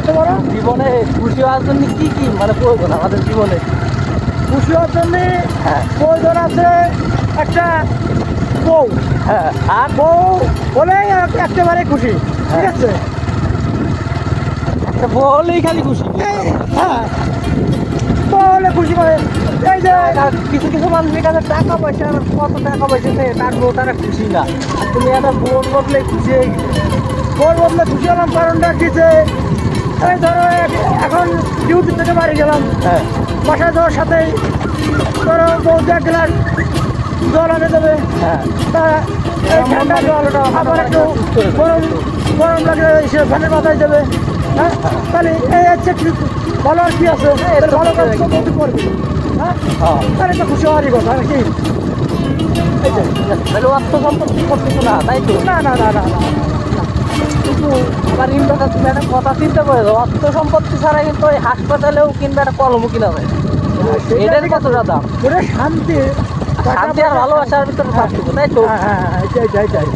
কত বড় জীবনে খুশি হওয়ার জন্য কি কি মানে প্রয়োজন আমাদের জীবনে? খুশি হওয়ার জন্য হ্যাঁ প্রয়োজন আছে একটা বউ। হ্যাঁ আর বউ হলেই একেবারে খুশি, ঠিক আছে। একটা বলেই খালি খুশি। হ্যাঁ, বউ হলে খুশি পাবে। এই যে আর কিছু কিছু মানুষের কাছে টাকা পয়সা কত টাকা পয়সা নেই তার বউ তারা খুশি না। তুমি একটা বোন বদলে খুশি হয়ে গেলে বউর বদলে খুশি হলাম, কারণটা কি যে এই ধরো এখন ডিউটি থেকে বাড়ি গেলাম, হ্যাঁ বাসায় যাওয়ার সাথেই ধরো বউ 1 গ্লাস জল এনে দেবে। হ্যাঁ তা এই ঠান্ডা জলটা আবার একটু গরম গরম লাগলে সে ফ্যানের মাথায় দেবে। হ্যাঁ, তাহলে এই হচ্ছে কি ভালো আর কি আছে, এর ভালো কাজ তো বৌদি করবে। হ্যাঁ, হ্যাঁ তাহলে তো খুশি হওয়ারই কথা নাকি? এই যে, তাহলে অর্থ সম্পত্তি করতেছো না তাই তো? না না না না না, কিন্তু আমার ইন্দ্রটা তুমি একটা কথা চিন্তা করে দাও, অর্থ সম্পত্তি ছাড়া কিন্তু ওই হাসপাতালেও কিনবে একটা কলমও কিনা যায়। এটার কতটা দাম? ওটা শান্তি শান্তি আর ভালোবাসার ভিতরে পার্থক্য তাই তো? হ্যাঁ হ্যাঁ, এটাই এটাই